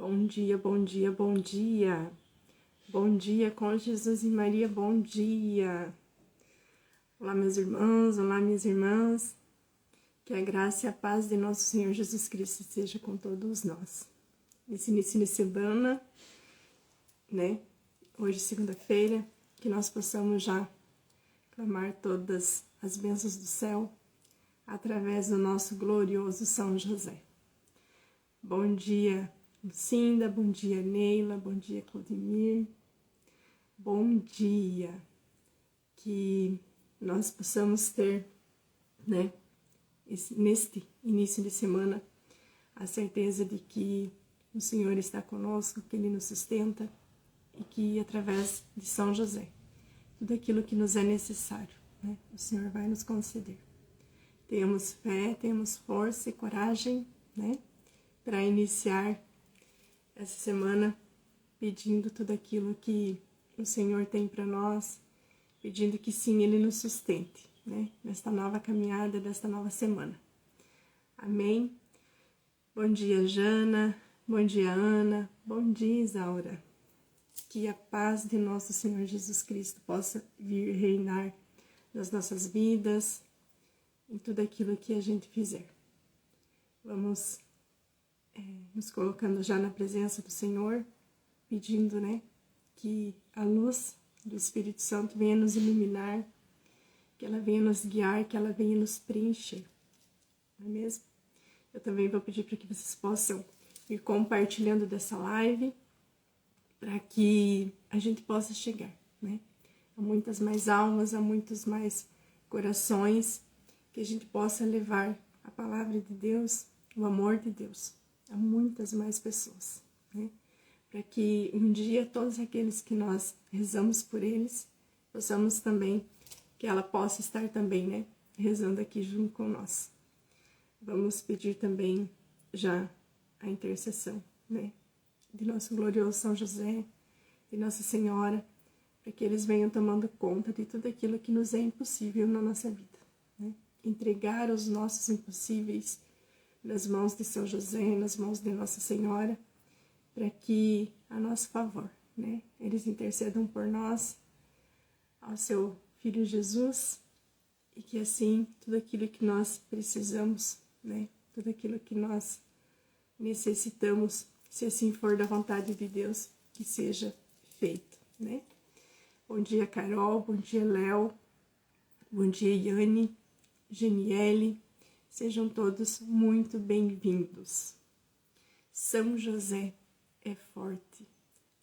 Bom dia, bom dia, bom dia. Bom dia com Jesus e Maria, bom dia. Olá, meus irmãos, olá, minhas irmãs. Que a graça e a paz de nosso Senhor Jesus Cristo seja com todos nós. Nesse início de semana, Hoje, segunda-feira, que nós possamos já clamar todas as bênçãos do céu através do nosso glorioso São José. Bom dia, Lucinda, bom dia, Neila, bom dia, Claudemir. Bom dia, que nós possamos ter, neste início de semana, a certeza de que o Senhor está conosco, que Ele nos sustenta e que através de São José, tudo aquilo que nos é necessário, o Senhor vai nos conceder. Temos fé, temos força e coragem, para iniciar essa semana pedindo tudo aquilo que o Senhor tem para nós, pedindo que sim, Ele nos sustente, nesta nova caminhada, desta nova semana. Amém? Bom dia, Jana, bom dia, Ana, bom dia, Isaura. Que a paz de nosso Senhor Jesus Cristo possa vir reinar nas nossas vidas, em tudo aquilo que a gente fizer. Vamos nos colocando já na presença do Senhor, pedindo, que a luz do Espírito Santo venha nos iluminar, que ela venha nos guiar, que ela venha nos preencher, não é mesmo? Eu também vou pedir para que vocês possam ir compartilhando dessa live, para que a gente possa chegar, a muitas mais almas, a muitos mais corações, que a gente possa levar a palavra de Deus, o amor de Deus, a muitas mais pessoas, para que um dia todos aqueles que nós rezamos por eles, possamos também, que ela possa estar também, rezando aqui junto com nós. Vamos pedir também já a intercessão, de nosso glorioso São José, de Nossa Senhora, para que eles venham tomando conta de tudo aquilo que nos é impossível na nossa vida, Entregar os nossos impossíveis nas mãos de São José, nas mãos de Nossa Senhora, para que, a nosso favor, eles intercedam por nós, ao seu Filho Jesus, e que assim, tudo aquilo que nós precisamos, tudo aquilo que nós necessitamos, se assim for da vontade de Deus, que seja feito, Bom dia, Carol, bom dia, Léo, bom dia, Yane, Geniele, sejam todos muito bem-vindos. São José é forte,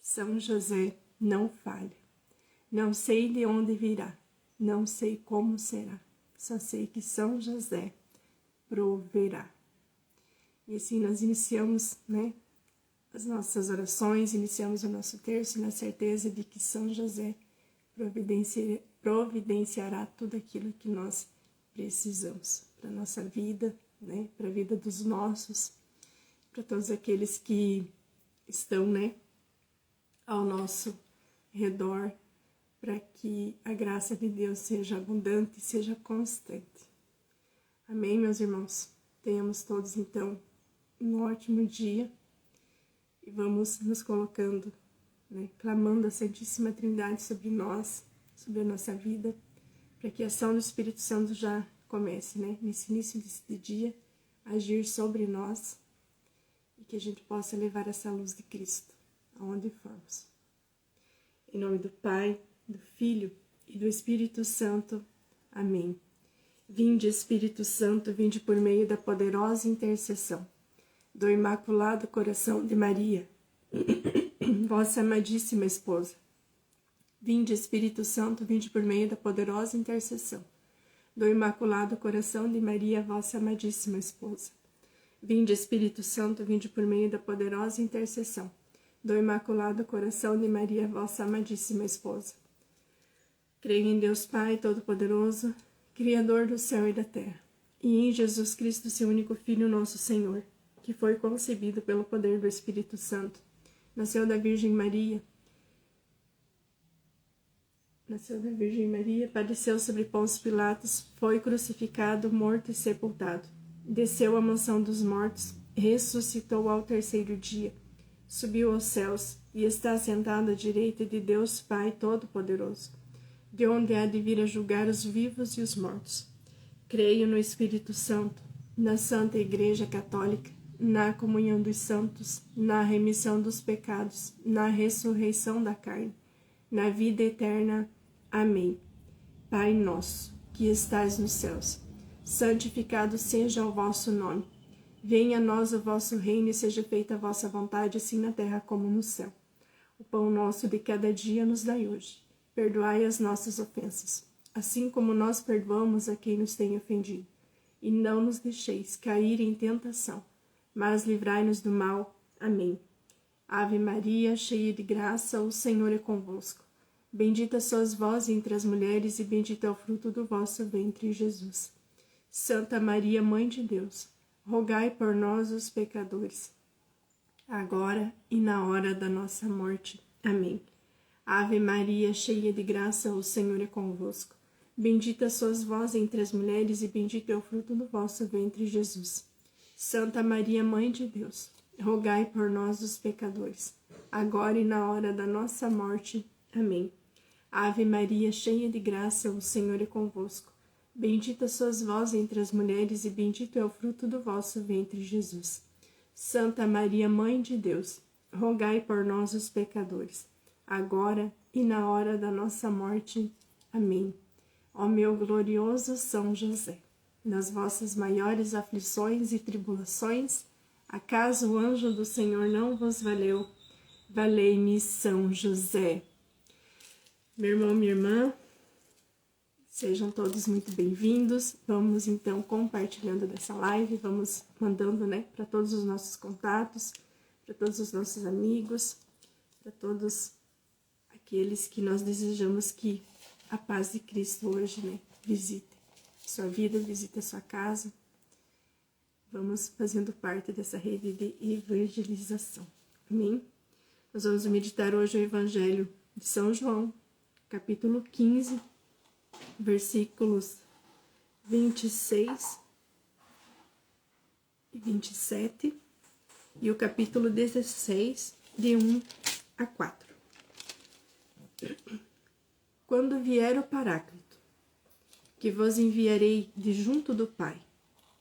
São José não falha. Não sei de onde virá, não sei como será, só sei que São José proverá. E assim nós iniciamos, as nossas orações, iniciamos o nosso terço na certeza de que São José providenciará tudo aquilo que nós precisamos para a nossa vida, para a vida dos nossos, para todos aqueles que estão, ao nosso redor, para que a graça de Deus seja abundante e seja constante. Amém, meus irmãos? Tenhamos todos, então, um ótimo dia e vamos nos colocando, clamando a Santíssima Trindade sobre nós, sobre a nossa vida, para que a ação do Espírito Santo já comece, nesse início desse dia, a agir sobre nós e que a gente possa levar essa luz de Cristo aonde formos. Em nome do Pai, do Filho e do Espírito Santo. Amém. Vinde, Espírito Santo, vinde por meio da poderosa intercessão do Imaculado Coração de Maria, vossa amadíssima esposa. Vinde, Espírito Santo, vinde por meio da poderosa intercessão do Imaculado Coração de Maria, vossa amadíssima esposa. Vinde, Espírito Santo, vinde por meio da poderosa intercessão do Imaculado Coração de Maria, vossa amadíssima esposa. Creio em Deus Pai Todo-Poderoso, Criador do céu e da terra, e em Jesus Cristo, seu único Filho, nosso Senhor, que foi concebido pelo poder do Espírito Santo, nasceu da Virgem Maria, padeceu sobre Pôncio Pilatos, foi crucificado, morto e sepultado, desceu à mansão dos mortos, ressuscitou ao terceiro dia, subiu aos céus e está sentado à direita de Deus Pai Todo-Poderoso, de onde há de vir a julgar os vivos e os mortos. Creio no Espírito Santo, na Santa Igreja Católica, na comunhão dos santos, na remissão dos pecados, na ressurreição da carne, na vida eterna. Amém. Pai nosso, que estais nos céus, santificado seja o vosso nome. Venha a nós o vosso reino e seja feita a vossa vontade, assim na terra como no céu. O pão nosso de cada dia nos dai hoje. Perdoai as nossas ofensas, assim como nós perdoamos a quem nos tem ofendido. E não nos deixeis cair em tentação, mas livrai-nos do mal. Amém. Ave Maria, cheia de graça, o Senhor é convosco. Bendita sois vós entre as mulheres e bendito é o fruto do vosso ventre, Jesus. Santa Maria, Mãe de Deus, rogai por nós, os pecadores, agora e na hora da nossa morte. Amém. Ave Maria, cheia de graça, o Senhor é convosco. Bendita sois vós entre as mulheres e bendito é o fruto do vosso ventre, Jesus. Santa Maria, Mãe de Deus, rogai por nós, os pecadores, agora e na hora da nossa morte. Amém. Ave Maria, cheia de graça, o Senhor é convosco. Bendita sois vós entre as mulheres e bendito é o fruto do vosso ventre, Jesus. Santa Maria, Mãe de Deus, rogai por nós, os pecadores, agora e na hora da nossa morte. Amém. Ó meu glorioso São José, nas vossas maiores aflições e tribulações, acaso o anjo do Senhor não vos valeu? Valei-me, São José. Meu irmão, minha irmã, sejam todos muito bem-vindos. Vamos então compartilhando dessa live, vamos mandando, para todos os nossos contatos, para todos os nossos amigos, para todos aqueles que nós desejamos que a paz de Cristo hoje, visite a sua vida, visite a sua casa. Vamos fazendo parte dessa rede de evangelização. Amém? Nós vamos meditar hoje o Evangelho de São João, capítulo 15, versículos 26 e 27, e o capítulo 16, de 1 a 4. Quando vier o Paráclito, que vos enviarei de junto do Pai,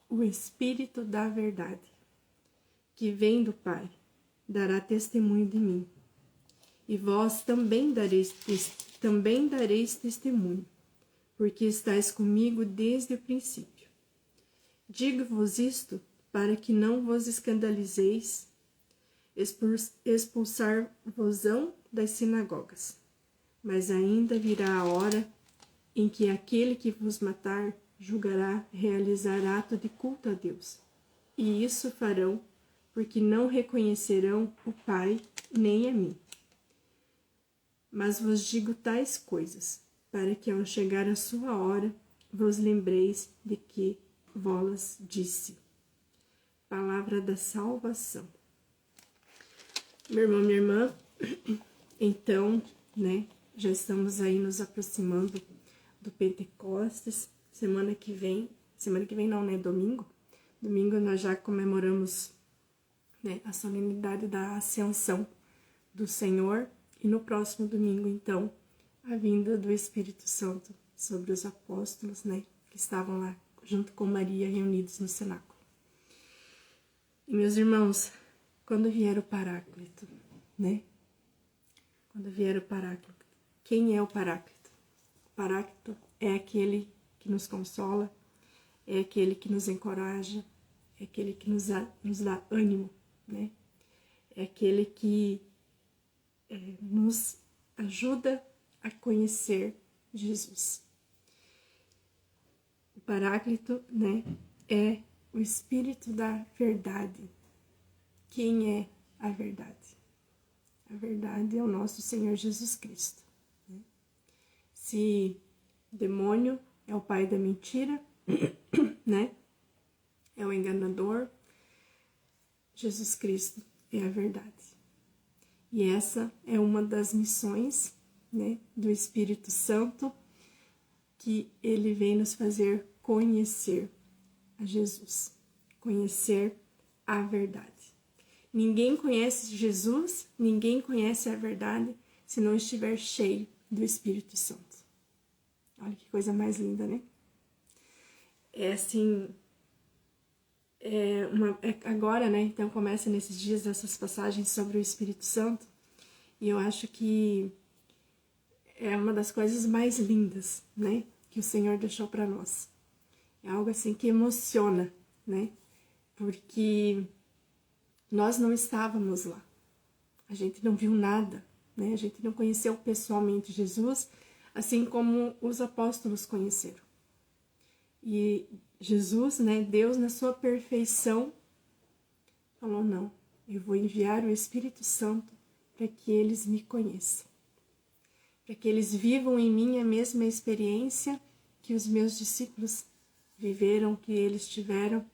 o Espírito da verdade, que vem do Pai, dará testemunho de mim. E vós também dareis testemunho, porque estáis comigo desde o princípio. Digo-vos isto para que não vos escandalizeis, expulsar-vos-ão das sinagogas. Mas ainda virá a hora em que aquele que vos matar julgará realizar ato de culto a Deus. E isso farão, porque não reconhecerão o Pai nem a mim. Mas vos digo tais coisas, para que ao chegar a sua hora, vos lembreis de que vos disse. Palavra da salvação. Meu irmão, minha irmã, então, já estamos aí nos aproximando do Pentecostes. Semana que vem não, domingo. Domingo nós já comemoramos, a solenidade da Ascensão do Senhor. E no próximo domingo, então, a vinda do Espírito Santo sobre os apóstolos, que estavam lá junto com Maria reunidos no cenáculo. E meus irmãos, quando vier o Paráclito, Quando vier o Paráclito, quem é o Paráclito? O Paráclito é aquele que nos consola, é aquele que nos encoraja, é aquele que nos dá ânimo, É aquele que nos ajuda a conhecer Jesus. O Paráclito, é o Espírito da verdade. Quem é a verdade? A verdade é o nosso Senhor Jesus Cristo. Se o demônio é o pai da mentira, É o enganador, Jesus Cristo é a verdade. E essa é uma das missões, do Espírito Santo, que ele vem nos fazer conhecer a Jesus, conhecer a verdade. Ninguém conhece Jesus, ninguém conhece a verdade se não estiver cheio do Espírito Santo. Olha que coisa mais linda, né? É assim, agora, né? Então começa nesses dias essas passagens sobre o Espírito Santo, e eu acho que é uma das coisas mais lindas, né? Que o Senhor deixou para nós. É algo assim que emociona, né? Porque nós não estávamos lá. A gente não viu nada, né? A gente não conheceu pessoalmente Jesus, assim como os apóstolos conheceram. E Jesus, né, Deus na sua perfeição, falou, não, eu vou enviar o Espírito Santo para que eles me conheçam. Para que eles vivam em mim a mesma experiência que os meus discípulos viveram, que eles tiveram.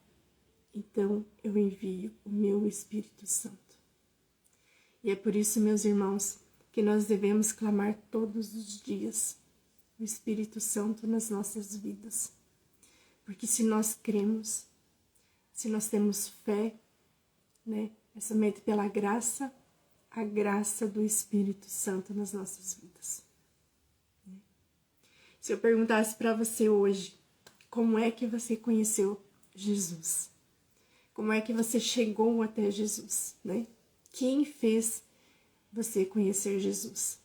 Então eu envio o meu Espírito Santo. E é por isso, meus irmãos, que nós devemos clamar todos os dias o Espírito Santo nas nossas vidas. Porque se nós cremos, se nós temos fé, né, é somente pela graça, a graça do Espírito Santo nas nossas vidas. Se eu perguntasse para você hoje, como é que você conheceu Jesus? Como é que você chegou até Jesus, né? Quem fez você conhecer Jesus?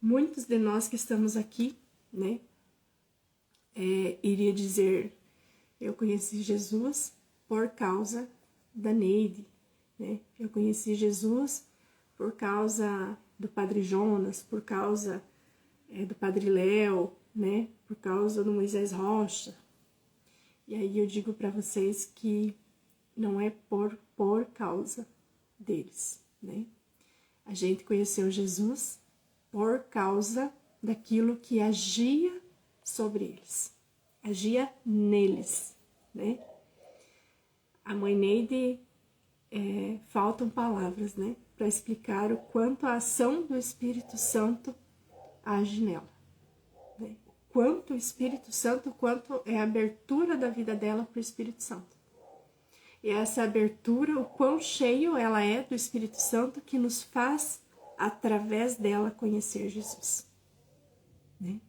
Muitos de nós que estamos aqui, né, iria dizer, eu conheci Jesus por causa da Neide, né? Eu conheci Jesus por causa do Padre Jonas, por causa do Padre Léo, né? Por causa do Moisés Rocha. E aí eu digo para vocês que não é por causa deles, né? A gente conheceu Jesus por causa daquilo que agia sobre eles, agia neles, né? A mãe Neide, faltam palavras, né, para explicar o quanto a ação do Espírito Santo age nela, né? Quanto o Espírito Santo, quanto é a abertura da vida dela para o Espírito Santo. E essa abertura, o quão cheio ela é do Espírito Santo, que nos faz, através dela, conhecer Jesus, né?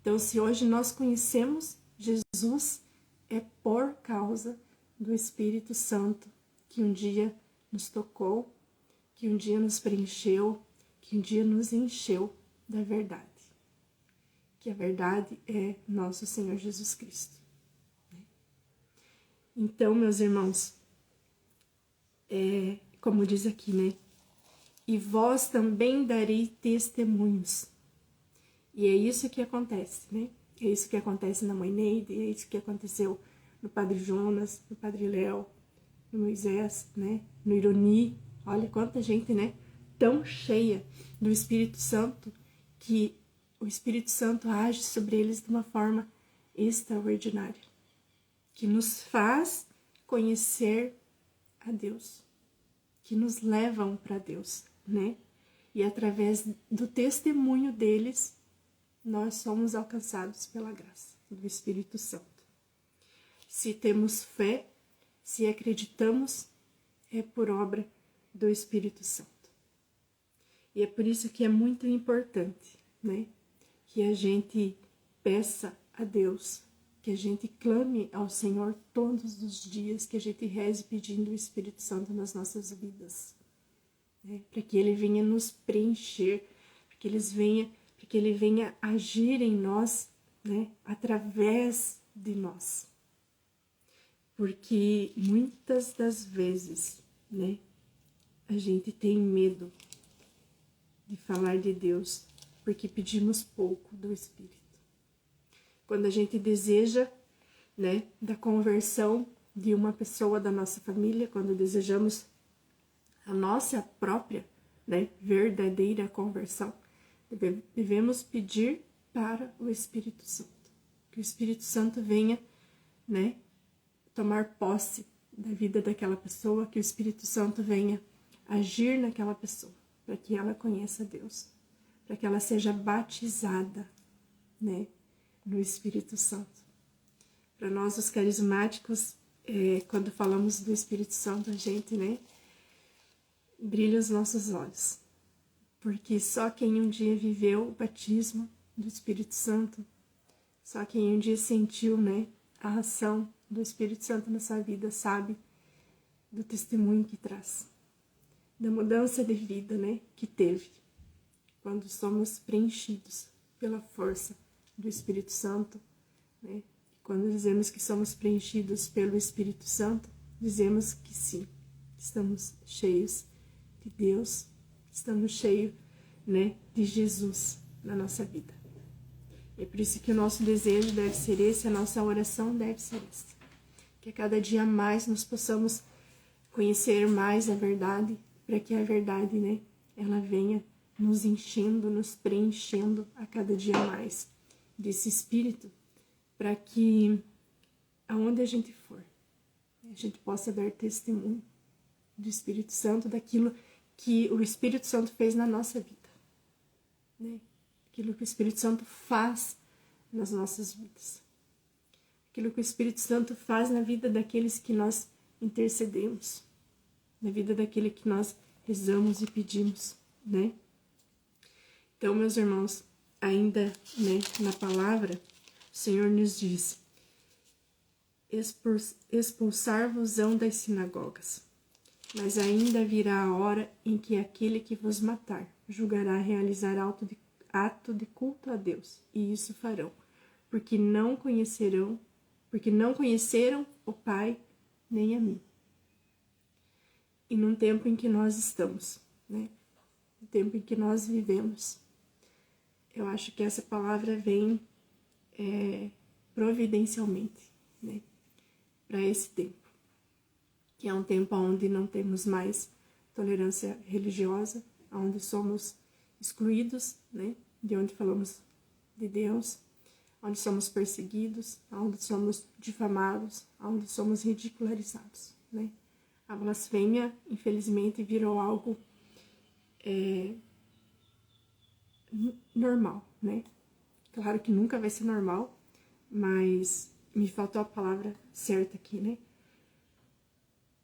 Então, se hoje nós conhecemos Jesus, é por causa do Espírito Santo, que um dia nos tocou, que um dia nos preencheu, que um dia nos encheu da verdade. Que a verdade é nosso Senhor Jesus Cristo. Então, meus irmãos, como diz aqui, né? E vós também darei testemunhos. E é isso que acontece, né? É isso que acontece na mãe Neide, é isso que aconteceu no Padre Jonas, no Padre Léo, no Moisés, né? No Ironi. Olha quanta gente, né? Tão cheia do Espírito Santo, que o Espírito Santo age sobre eles de uma forma extraordinária, que nos faz conhecer a Deus, que nos levam para Deus, né? E através do testemunho deles, nós somos alcançados pela graça do Espírito Santo. Se temos fé, se acreditamos, é por obra do Espírito Santo. E é por isso que é muito importante, né, que a gente peça a Deus, que a gente clame ao Senhor todos os dias, que a gente reze pedindo o Espírito Santo nas nossas vidas, né, para que Ele venha nos preencher, para que Ele venha agir em nós, né, através de nós. Porque muitas das vezes, né, a gente tem medo de falar de Deus, porque pedimos pouco do Espírito. Quando a gente deseja, né, da conversão de uma pessoa da nossa família, quando desejamos a nossa própria, né, verdadeira conversão, devemos pedir para o Espírito Santo, que o Espírito Santo venha, né, tomar posse da vida daquela pessoa, que o Espírito Santo venha agir naquela pessoa, para que ela conheça Deus, para que ela seja batizada, né, no Espírito Santo. Para nós, os carismáticos, quando falamos do Espírito Santo, a gente, né, brilha os nossos olhos, porque só quem um dia viveu o batismo do Espírito Santo, só quem um dia sentiu, né, a ação do Espírito Santo na sua vida sabe do testemunho que traz, da mudança de vida, né, que teve quando somos preenchidos pela força do Espírito Santo, né? Quando dizemos que somos preenchidos pelo Espírito Santo, dizemos que sim, estamos cheios de Deus, estamos cheios, né, de Jesus na nossa vida. É por isso que o nosso desejo deve ser esse, a nossa oração deve ser essa. Que a cada dia mais nós possamos conhecer mais a verdade, para que a verdade, né, ela venha nos enchendo, nos preenchendo a cada dia mais desse Espírito, para que aonde a gente for, a gente possa dar testemunho do Espírito Santo, daquilo que o Espírito Santo fez na nossa vida, né? Aquilo que o Espírito Santo faz nas nossas vidas, aquilo que o Espírito Santo faz na vida daqueles que nós intercedemos, na vida daquele que nós rezamos e pedimos, né? Então, meus irmãos, ainda, né, na palavra, o Senhor nos diz: expulsar-vos-ão das sinagogas, mas ainda virá a hora em que aquele que vos matar julgará realizar ato de culto a Deus, e isso farão, porque não conheceram o Pai nem a mim. E num tempo em que nós estamos, né? No tempo em que nós vivemos, eu acho que essa palavra vem providencialmente, né, para esse tempo, que é um tempo onde não temos mais tolerância religiosa, onde somos excluídos, né, de onde falamos de Deus, onde somos perseguidos, onde somos difamados, onde somos ridicularizados, né. A blasfêmia, infelizmente, virou algo normal, né? Claro que nunca vai ser normal, mas me faltou a palavra certa aqui, né?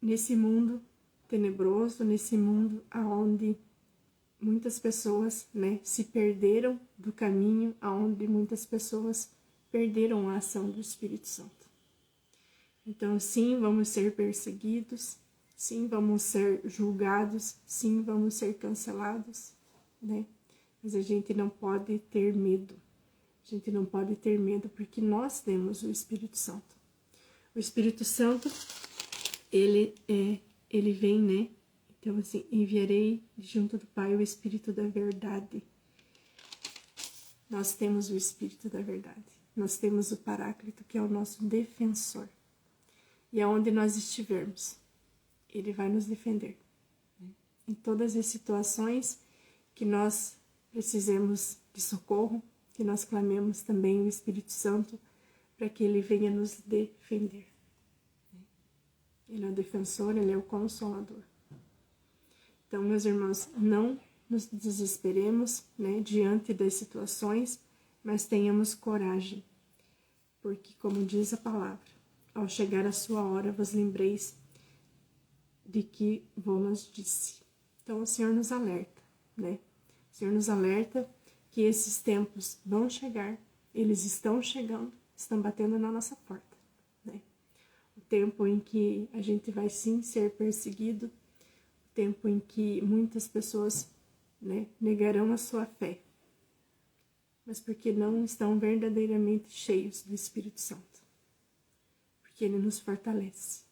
Nesse mundo tenebroso, nesse mundo aonde muitas pessoas, né, se perderam do caminho, aonde muitas pessoas perderam a ação do Espírito Santo. Então, sim, vamos ser perseguidos, sim, vamos ser julgados, sim, vamos ser cancelados, né? Mas a gente não pode ter medo. A gente não pode ter medo porque nós temos o Espírito Santo. O Espírito Santo, ele vem, né? Então, assim, enviarei junto do Pai o Espírito da verdade. Nós temos o Espírito da verdade. Nós temos o Paráclito, que é o nosso defensor. E aonde nós estivermos, ele vai nos defender, né? Em todas as situações que nós precisemos de socorro, que nós clamemos também o Espírito Santo para que ele venha nos defender. Ele é o defensor, ele é o consolador. Então, meus irmãos, não nos desesperemos, né, diante das situações, mas tenhamos coragem, porque, como diz a palavra, ao chegar a sua hora, vos lembreis de que vos disse. Então, o Senhor nos alerta, né? O Senhor nos alerta que esses tempos vão chegar, eles estão chegando, estão batendo na nossa porta, né? O tempo em que a gente vai sim ser perseguido, o tempo em que muitas pessoas, né, negarão a sua fé, mas porque não estão verdadeiramente cheios do Espírito Santo, porque ele nos fortalece.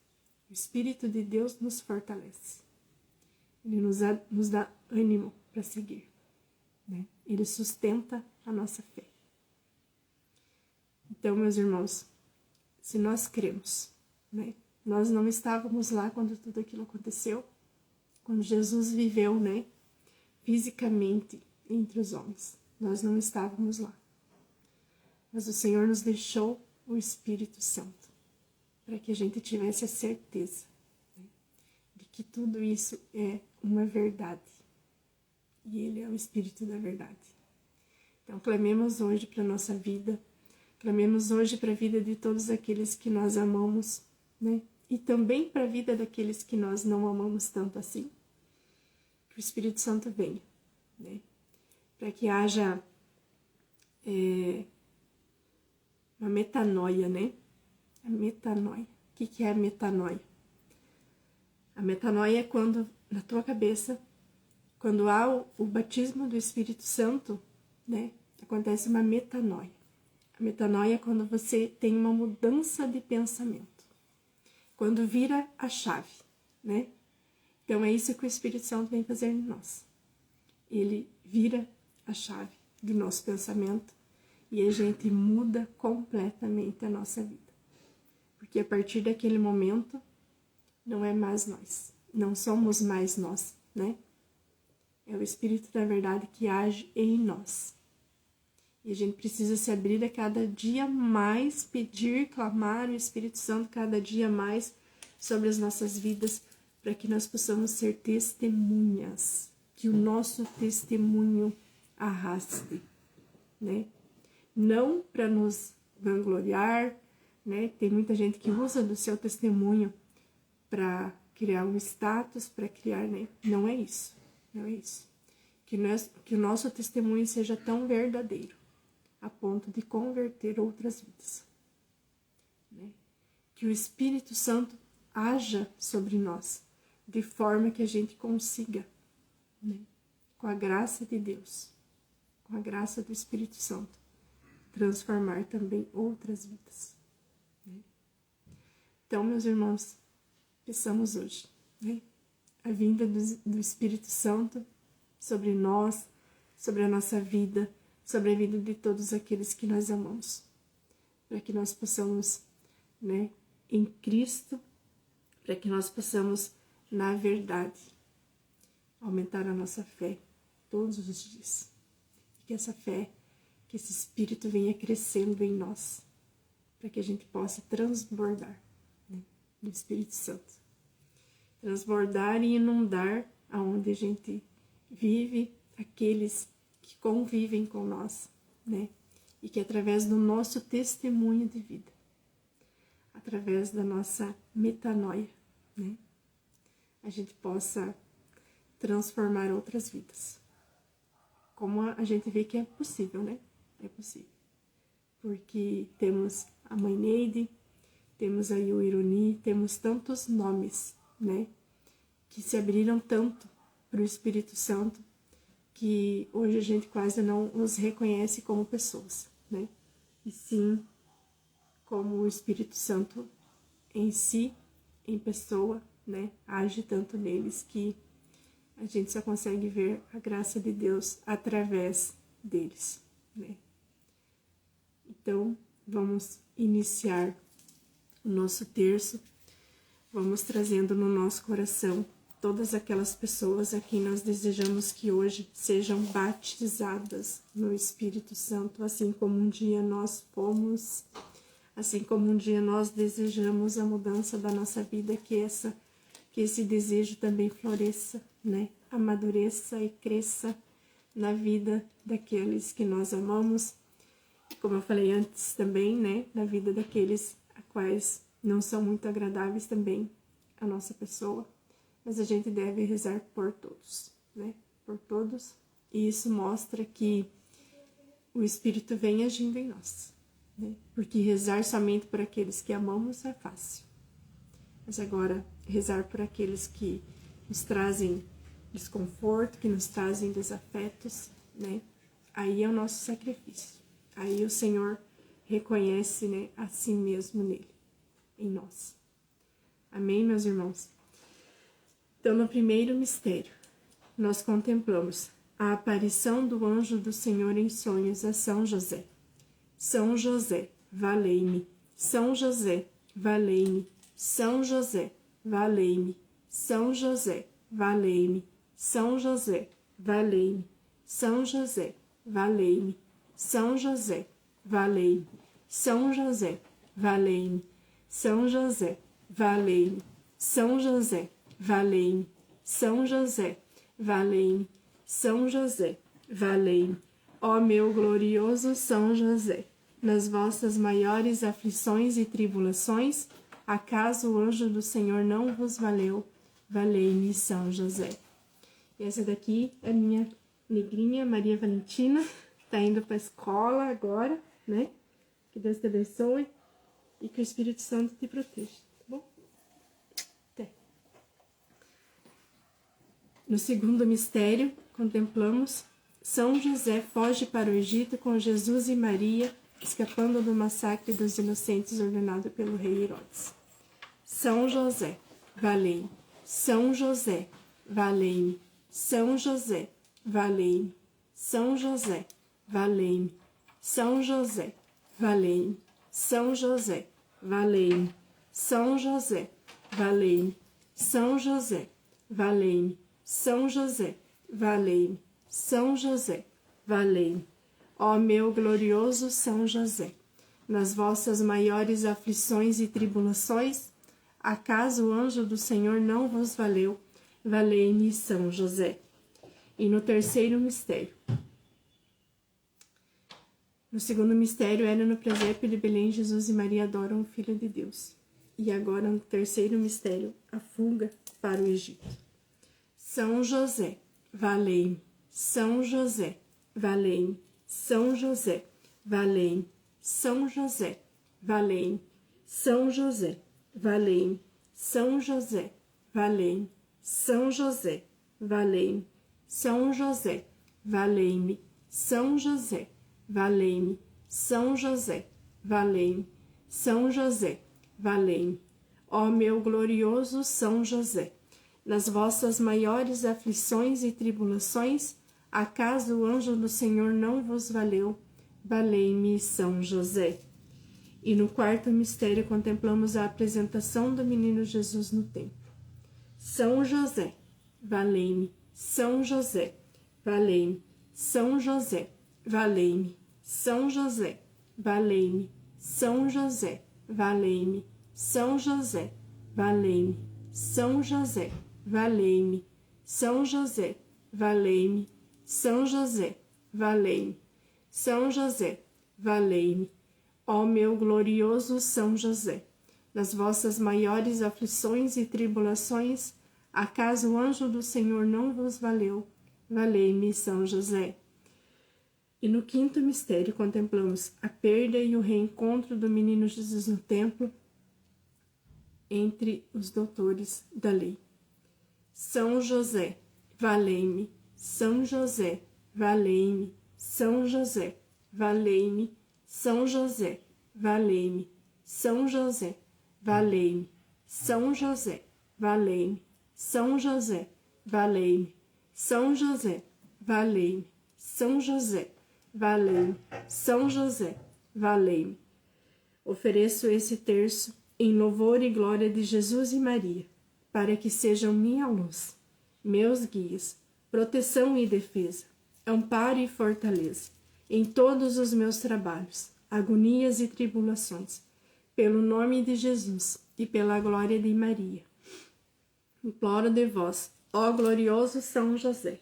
O Espírito de Deus nos fortalece, ele nos dá ânimo para seguir, né? Ele sustenta a nossa fé. Então, meus irmãos, se nós cremos, né? Nós não estávamos lá quando tudo aquilo aconteceu, quando Jesus viveu, né, fisicamente entre os homens. Nós não estávamos lá. Mas o Senhor nos deixou o Espírito Santo para que a gente tivesse a certeza, né, de que tudo isso é uma verdade. E Ele é o Espírito da verdade. Então, clamemos hoje para a nossa vida, clamemos hoje para a vida de todos aqueles que nós amamos, né? E também para a vida daqueles que nós não amamos tanto assim. o Espírito Santo venha, né? Para que haja uma metanoia, né? A metanoia. O que é a metanoia? A metanoia é quando, na tua cabeça, quando há o batismo do Espírito Santo, né? Acontece uma metanoia. A metanoia é quando você tem uma mudança de pensamento. Quando vira a chave, né? Então é isso que o Espírito Santo vem fazer em nós. Ele vira a chave do nosso pensamento e a gente muda completamente a nossa vida. Porque a partir daquele momento, não é mais nós. Não somos mais nós, né? É o Espírito da verdade que age em nós. E a gente precisa se abrir a cada dia mais, pedir, clamar o Espírito Santo cada dia mais sobre as nossas vidas, para que nós possamos ser testemunhas, que o nosso testemunho arraste, né? Não para nos vangloriar, né? Tem muita gente que usa do seu testemunho para criar um status, para criar, né? Não é isso, não é isso. Que o nosso testemunho seja tão verdadeiro, a ponto de converter outras vidas, né? Que o Espírito Santo haja sobre nós, de forma que a gente consiga, né? Com a graça de Deus, com a graça do Espírito Santo, transformar também outras vidas, né? Então, meus irmãos, peçamos hoje, né? A vinda do Espírito Santo sobre nós, sobre a nossa vida, sobre a vida de todos aqueles que nós amamos, para que nós possamos, né, em Cristo, para que nós possamos, na verdade, aumentar a nossa fé todos os dias. E que essa fé, que esse Espírito venha crescendo em nós, para que a gente possa transbordar, né, do Espírito Santo. Transbordar e inundar aonde a gente vive, aqueles que convivem com nós, né? E que através do nosso testemunho de vida, através da nossa metanoia, né? A gente possa transformar outras vidas. Como a gente vê que é possível, né? É possível. Porque temos a Mãe Neide, temos aí o Ironi, temos tantos nomes, né? Que se abriram tanto para o Espírito Santo, que hoje a gente quase não os reconhece como pessoas, né? E sim como o Espírito Santo em si, em pessoa, né? Age tanto neles que a gente só consegue ver a graça de Deus através deles, né? Então, vamos iniciar o nosso terço, vamos trazendo no nosso coração todas aquelas pessoas a quem nós desejamos que hoje sejam batizadas no Espírito Santo, assim como um dia nós fomos, assim como um dia nós desejamos a mudança da nossa vida, que esse desejo também floresça, né? Amadureça e cresça na vida daqueles que nós amamos, como eu falei antes também, né? Na vida daqueles a quais não são muito agradáveis também a nossa pessoa. Mas a gente deve rezar por todos, né? Por todos. E isso mostra que o Espírito vem agindo em nós, né? Porque rezar somente por aqueles que amamos é fácil. Mas agora, rezar por aqueles que nos trazem desconforto, que nos trazem desafetos, né? Aí é o nosso sacrifício. Aí o Senhor reconhece, né, a si mesmo nele, em nós. Amém, meus irmãos? Então, no primeiro mistério, nós contemplamos a aparição do anjo do Senhor em sonhos a São José. São José, valei-me. São José, valei-me. São José, valei-me. São José, valei-me. São José, valei-me. São José, valei-me. São José, valei-me. São José, valei-me. São José, valei-me. São José, valei-me. São José, valei-me. São José, valei-me. Ó meu glorioso São José, nas vossas maiores aflições e tribulações, acaso o anjo do Senhor não vos valeu? Valei-me, São José. E essa daqui é a minha negrinha, Maria Valentina, tá indo para a escola agora, né? Que Deus te abençoe e que o Espírito Santo te proteja, tá bom? Até. No segundo mistério, contemplamos São José foge para o Egito com Jesus e Maria, escapando do massacre dos inocentes ordenado pelo rei Herodes. São José, valei-me. São José, valei-me. São José, valei-me. São José, valei-me. São José, valei-me. São José, valei-me. São José, valei-me. São José, valei-me. São José, valei-me. São José, valei-me. Ó meu glorioso São José, nas vossas maiores aflições e tribulações, acaso o anjo do Senhor não vos valeu? Valei-me, São José. E no terceiro mistério. No segundo mistério era no presépio de Belém, Jesus e Maria adoram o Filho de Deus. E agora no terceiro mistério, a fuga para o Egito. São José, valei-me. São José, valei-me. São José, valei-me. São José, valei-me. São José, valei-me. São José, valei-me. São José, valei-me. São José, valei-me. São José, valei-me. São José, valei-me. São José, valei-me. Ó meu glorioso São José, nas vossas maiores aflições e tribulações, acaso o anjo do Senhor não vos valeu? Valei-me, São José. E no quarto mistério contemplamos a apresentação do menino Jesus no templo. São José, valei-me. São José, valei-me. São José, valei-me. São José, valei-me. São José, valei-me. São José, valei-me. São José, valei-me. São José, valei-me. São José, valei-me. São José, valei-me. Ó meu glorioso São José, nas vossas maiores aflições e tribulações, acaso o anjo do Senhor não vos valeu? Valei-me, São José. E no quinto mistério contemplamos a perda e o reencontro do menino Jesus no templo entre os doutores da lei. São José, valei-me. São José, valei-me. São José, valei-me. São José, valei-me. São José, valei-me. São José, valei-me. São José, valei-me. São José, valei-me. São José, valei-me. São José, valei-me. Ofereço esse terço em louvor e glória de Jesus e Maria, para que sejam minha luz, meus guias, proteção e defesa, amparo e fortaleza, em todos os meus trabalhos, agonias e tribulações, pelo nome de Jesus e pela glória de Maria. Imploro de vós, ó glorioso São José,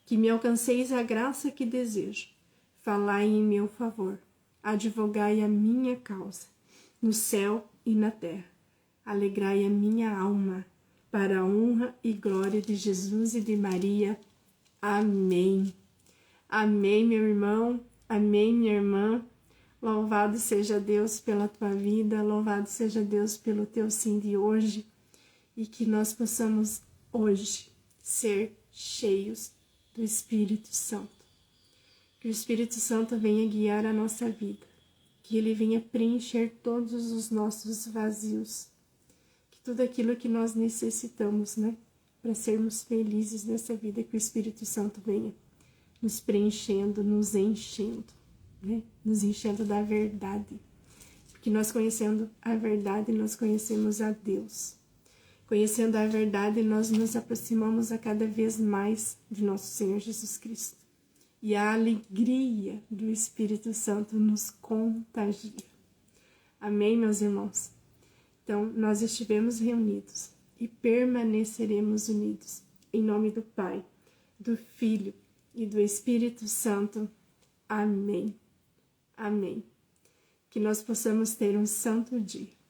que me alcanceis a graça que desejo. Falai em meu favor, advogai a minha causa, no céu e na terra. Alegrai a minha alma, para a honra e glória de Jesus e de Maria. Amém. Amém, meu irmão. Amém, minha irmã. Louvado seja Deus pela tua vida, louvado seja Deus pelo teu sim de hoje, e que nós possamos hoje ser cheios do Espírito Santo. Que o Espírito Santo venha guiar a nossa vida, que ele venha preencher todos os nossos vazios, que tudo aquilo que nós necessitamos, para sermos felizes nessa vida, que o Espírito Santo venha nos preenchendo, nos enchendo, nos enchendo da verdade, porque nós conhecendo a verdade, nós conhecemos a Deus. Conhecendo a verdade, nós nos aproximamos a cada vez mais de nosso Senhor Jesus Cristo. E a alegria do Espírito Santo nos contagia. Amém, meus irmãos? Então, nós estivemos reunidos e permaneceremos unidos. Em nome do Pai, do Filho e do Espírito Santo. Amém. Amém. Que nós possamos ter um santo dia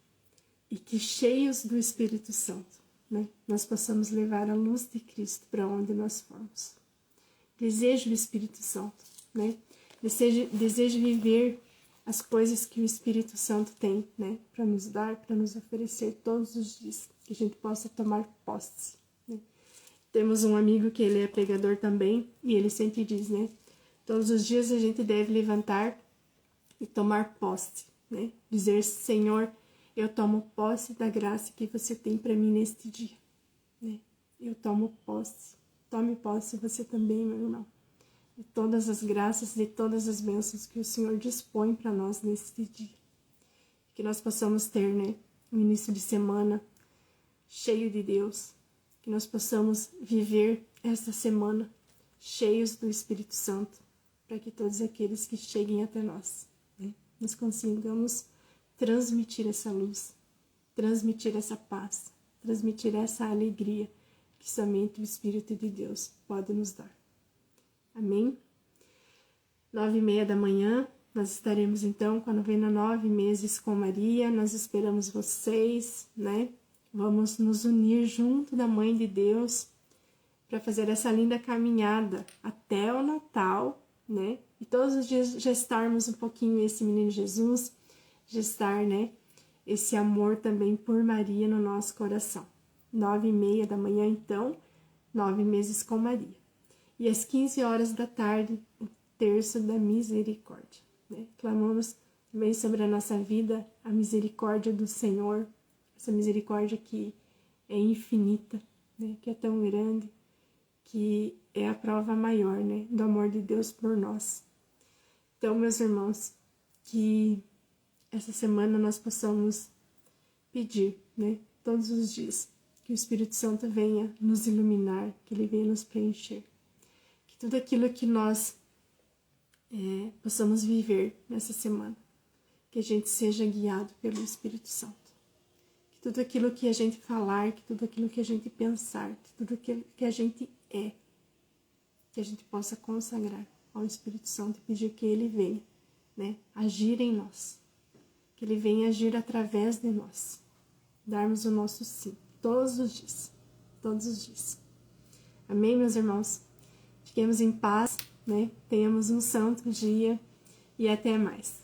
e que, cheios do Espírito Santo, né, nós possamos levar a luz de Cristo para onde nós formos. Desejo o Espírito Santo, né? Desejo viver as coisas que o Espírito Santo tem, né, para nos dar, para nos oferecer todos os dias, que a gente possa tomar posse, né? Temos um amigo que ele é pregador também, e ele sempre diz, né, todos os dias a gente deve levantar e tomar posse, né? Dizer, Senhor, eu tomo posse da graça que você tem para mim neste dia, né? Eu tomo posse. Tome posse você também, meu irmão, de todas as graças, de todas as bênçãos que o Senhor dispõe para nós neste dia. Que nós possamos ter, né, um início de semana cheio de Deus. Que nós possamos viver esta semana cheios do Espírito Santo, para que todos aqueles que cheguem até nós, né, nós consigamos transmitir essa luz, transmitir essa paz, transmitir essa alegria que somente o Espírito de Deus pode nos dar. Amém? 9h30 da manhã, nós estaremos então com a novena 9 meses com Maria. Nós esperamos vocês, né? Vamos nos unir junto da Mãe de Deus para fazer essa linda caminhada até o Natal, né? E todos os dias gestarmos um pouquinho esse menino Jesus, gestar, né, esse amor também por Maria no nosso coração. 9h30 da manhã, então, 9 meses com Maria. E às 15 horas da tarde, o terço da misericórdia, né? Clamamos também sobre a nossa vida a misericórdia do Senhor, essa misericórdia que é infinita, né? Que é tão grande, que é a prova maior, né, do amor de Deus por nós. Então, meus irmãos, que essa semana nós possamos pedir, né, todos os dias, que o Espírito Santo venha nos iluminar, que ele venha nos preencher. Que tudo aquilo que nós possamos viver nessa semana, que a gente seja guiado pelo Espírito Santo. Que tudo aquilo que a gente falar, que tudo aquilo que a gente pensar, que tudo aquilo que a gente é, que a gente possa consagrar ao Espírito Santo e pedir que ele venha, né, agir em nós. Que ele venha agir através de nós. Darmos o nosso sim, todos os dias. Todos os dias. Amém, meus irmãos? Fiquemos em paz, né? Tenhamos um santo dia e até mais.